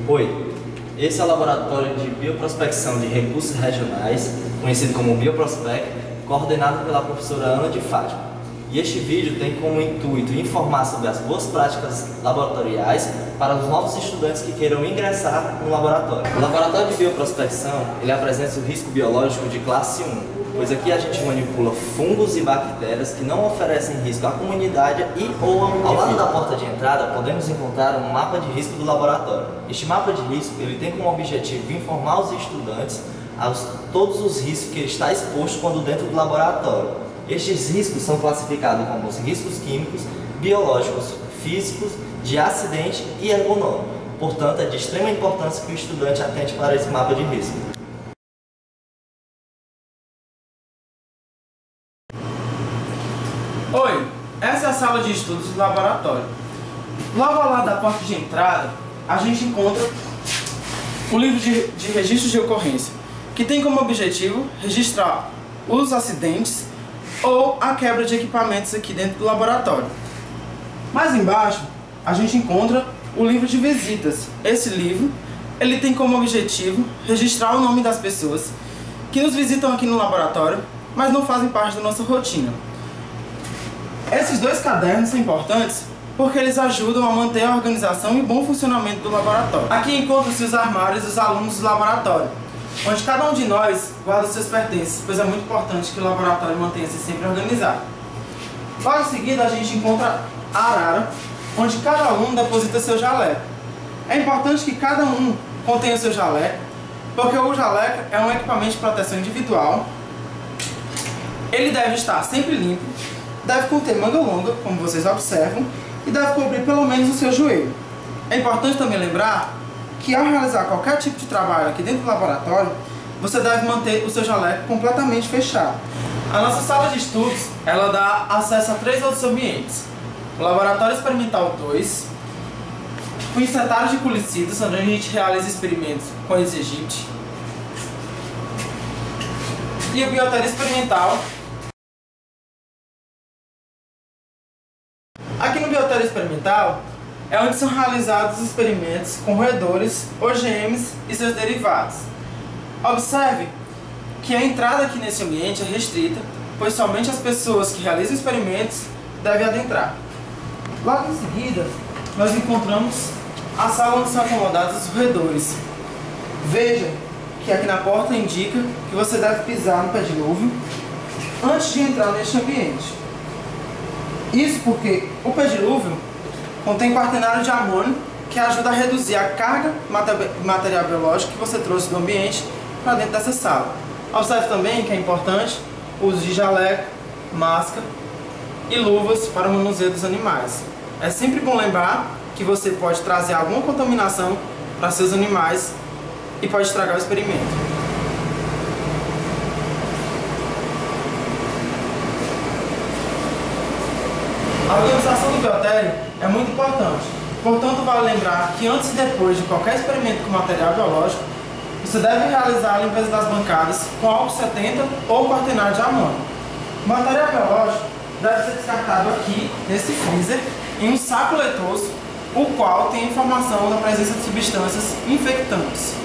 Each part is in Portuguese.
Oi, esse é o Laboratório de Bioprospecção de Recursos Regionais, conhecido como Bioprospec, coordenado pela professora Ana de Fátima. E este vídeo tem como intuito informar sobre as boas práticas laboratoriais para os novos estudantes que queiram ingressar no laboratório. O Laboratório de Bioprospecção, ele apresenta o risco biológico de classe 1, pois aqui a gente manipula fungos e bactérias que não oferecem risco à comunidade e ou ao lado da porta de entrada podemos encontrar um mapa de risco do laboratório. Este mapa de risco ele tem como objetivo informar os estudantes todos os riscos que ele está exposto quando dentro do laboratório. Estes riscos são classificados como os riscos químicos, biológicos, físicos, de acidente e ergonômicos. Portanto, é de extrema importância que o estudante atente para esse mapa de risco. Oi, essa é a sala de estudos do laboratório. Logo ao lado da porta de entrada, a gente encontra o livro de registros de ocorrência, que tem como objetivo registrar os acidentes ou a quebra de equipamentos aqui dentro do laboratório. Mais embaixo, a gente encontra o livro de visitas. Esse livro, ele tem como objetivo registrar o nome das pessoas que nos visitam aqui no laboratório, mas não fazem parte da nossa rotina. Esses dois cadernos são importantes porque eles ajudam a manter a organização e o bom funcionamento do laboratório. Aqui encontram-se os armários dos alunos do laboratório, onde cada um de nós guarda os seus pertences, pois é muito importante que o laboratório mantenha-se sempre organizado. Logo em seguida, a gente encontra a arara, onde cada aluno deposita seu jaleco. É importante que cada um contenha seu jaleco, porque o jaleco é um equipamento de proteção individual. Ele deve estar sempre limpo, deve conter manga longa, como vocês observam, e deve cobrir pelo menos o seu joelho. É importante também lembrar que ao realizar qualquer tipo de trabalho aqui dentro do laboratório, você deve manter o seu jaleco completamente fechado. A nossa sala de estudos, ela dá acesso a 3 outros ambientes. O Laboratório Experimental 2, o Insetário de Culicidas, onde a gente realiza experimentos com Aedes aegypti, e o Biotério Experimental. Aqui no Biotério Experimental é onde são realizados os experimentos com roedores, OGMs e seus derivados. Observe que a entrada aqui nesse ambiente é restrita, pois somente as pessoas que realizam experimentos devem adentrar. Logo em seguida, nós encontramos a sala onde são acomodados os roedores. Veja que aqui na porta indica que você deve pisar no pedilúvio antes de entrar neste ambiente. Isso porque o pedilúvio contém quaternário de amônio, que ajuda a reduzir a carga material biológica que você trouxe do ambiente para dentro dessa sala. Observe também que é importante o uso de jaleco, máscara e luvas para o manuseio dos animais. É sempre bom lembrar que você pode trazer alguma contaminação para seus animais e pode estragar o experimento. A organização do biotério é muito importante, portanto vale lembrar que antes e depois de qualquer experimento com material biológico, você deve realizar a limpeza das bancadas com álcool 70 ou quaternário de amônio. O material biológico deve ser descartado aqui, nesse freezer, em um saco leitoso, o qual tem informação da presença de substâncias infectantes.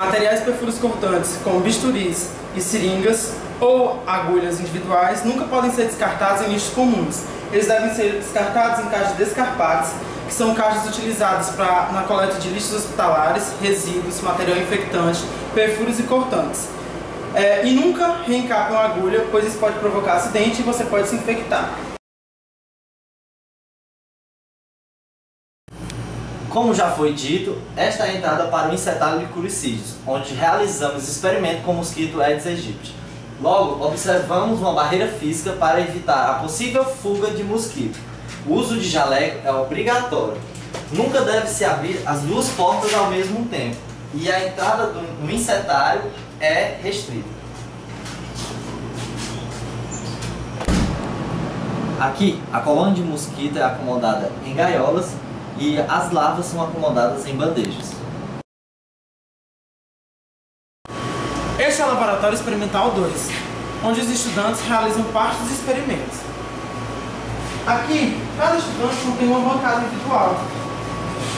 Materiais perfúrios cortantes, como bisturis e seringas ou agulhas individuais, nunca podem ser descartados em lixos comuns. Eles devem ser descartados em caixas descarpadas, que são caixas utilizadas na coleta de lixos hospitalares, resíduos, material infectante, perfúrios e cortantes. E nunca reencapem uma agulha, pois isso pode provocar acidente e você pode se infectar. Como já foi dito, esta é a entrada para o Insetário de Culicidas, onde realizamos experimento com o mosquito Aedes aegypti. Logo, observamos uma barreira física para evitar a possível fuga de mosquito. O uso de jaleco é obrigatório. Nunca deve-se abrir as duas portas ao mesmo tempo. E a entrada no insetário é restrita. Aqui, a colônia de mosquito é acomodada em gaiolas e as larvas são acomodadas em bandejas. Este é o Laboratório Experimental 2, onde os estudantes realizam parte dos experimentos. Aqui, cada estudante contém uma bancada individual,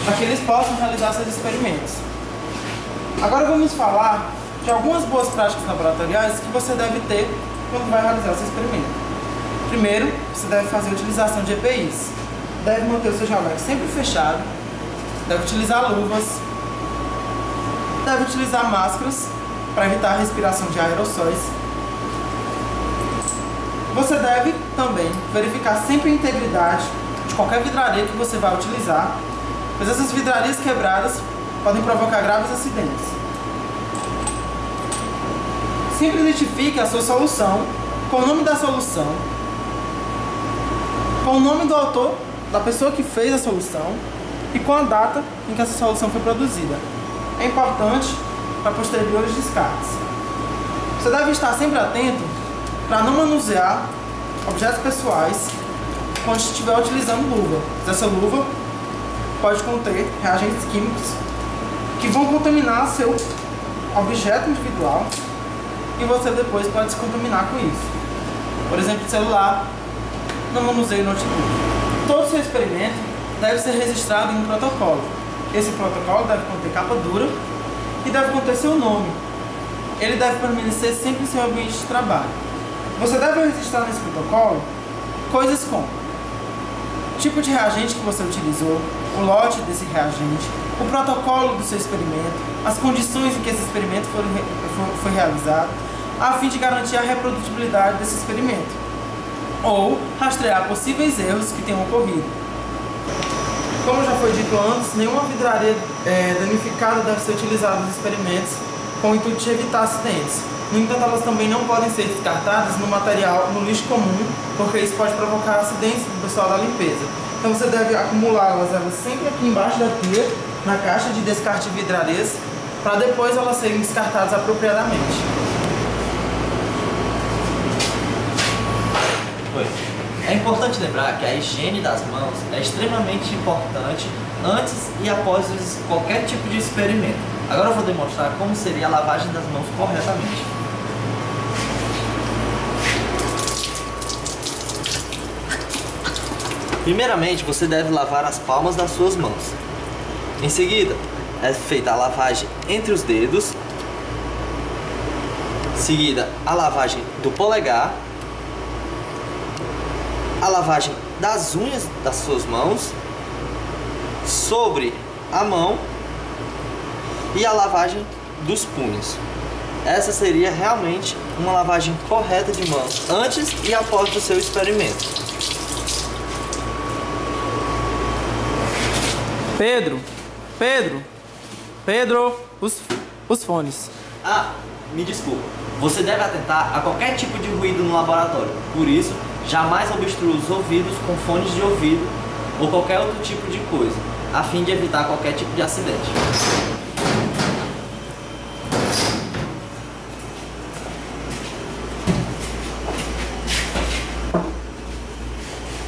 para que eles possam realizar seus experimentos. Agora vamos falar de algumas boas práticas laboratoriais que você deve ter quando vai realizar o seu experimento. Primeiro, você deve fazer a utilização de EPIs. Deve manter o seu jaleco sempre fechado, deve utilizar luvas, deve utilizar máscaras para evitar a respiração de aerossóis. Você deve também verificar sempre a integridade de qualquer vidraria que você vai utilizar, pois essas vidrarias quebradas podem provocar graves acidentes. Sempre identifique a sua solução com o nome da solução, com o nome do autor, da pessoa que fez a solução e com a data em que essa solução foi produzida. É importante para posteriores descartes. Você deve estar sempre atento para não manusear objetos pessoais quando estiver utilizando luva. Essa luva pode conter reagentes químicos que vão contaminar seu objeto individual e você depois pode se contaminar com isso. Por exemplo, celular, não manuseie o notebook. Todo seu experimento deve ser registrado em um protocolo. Esse protocolo deve conter capa dura e deve conter seu nome. Ele deve permanecer sempre em seu ambiente de trabalho. Você deve registrar nesse protocolo coisas como tipo de reagente que você utilizou, o lote desse reagente, o protocolo do seu experimento, as condições em que esse experimento foi realizado, a fim de garantir a reprodutibilidade desse experimento, ou rastrear possíveis erros que tenham ocorrido. Como já foi dito antes, nenhuma vidraria danificada deve ser utilizada nos experimentos com o intuito de evitar acidentes. No entanto, elas também não podem ser descartadas no lixo comum, porque isso pode provocar acidentes do pessoal da limpeza. Então você deve acumulá-las sempre aqui embaixo da pia, na caixa de descarte de vidrarias, para depois elas serem descartadas apropriadamente. É importante lembrar que a higiene das mãos é extremamente importante antes e após qualquer tipo de experimento. Agora eu vou demonstrar como seria a lavagem das mãos corretamente. Primeiramente, você deve lavar as palmas das suas mãos. Em seguida, é feita a lavagem entre os dedos. Em seguida, a lavagem do polegar. A lavagem das unhas das suas mãos, sobre a mão e a lavagem dos punhos. Essa seria realmente uma lavagem correta de mãos antes e após o seu experimento. Pedro, os fones. Me desculpa. Você deve atentar a qualquer tipo de ruído no laboratório. Por isso, jamais obstrua os ouvidos com fones de ouvido ou qualquer outro tipo de coisa, a fim de evitar qualquer tipo de acidente.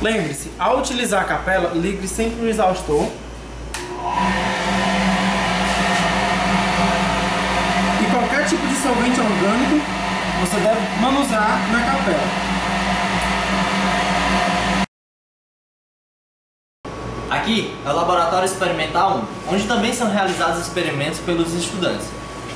Lembre-se, ao utilizar a capela, ligue sempre o exaustor e qualquer tipo de solvente orgânico você deve manusear na capela. Aqui é o Laboratório Experimental 1, onde também são realizados experimentos pelos estudantes.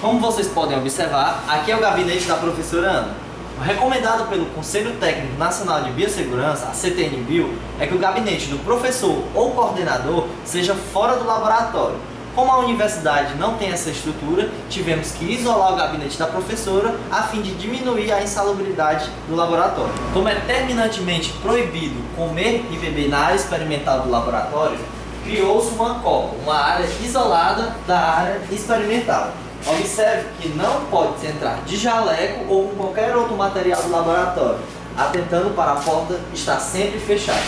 Como vocês podem observar, aqui é o gabinete da professora Ana. O recomendado pelo Conselho Técnico Nacional de Biossegurança, a CTN-Bio, é que o gabinete do professor ou coordenador seja fora do laboratório. Como a universidade não tem essa estrutura, tivemos que isolar o gabinete da professora a fim de diminuir a insalubridade do laboratório. Como é terminantemente proibido comer e beber na área experimental do laboratório, criou-se uma copa, uma área isolada da área experimental. Observe que não pode entrar de jaleco ou com qualquer outro material do laboratório, atentando para a porta estar sempre fechada.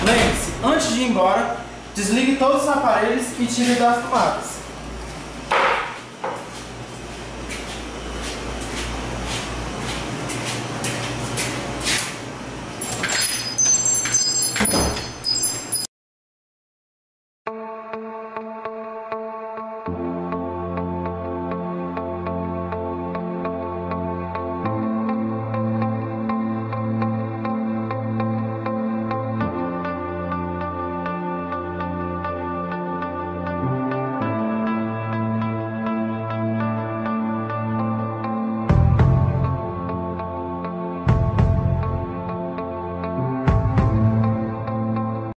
Lembre-se, antes de ir embora, desligue todos os aparelhos e tire das tomadas.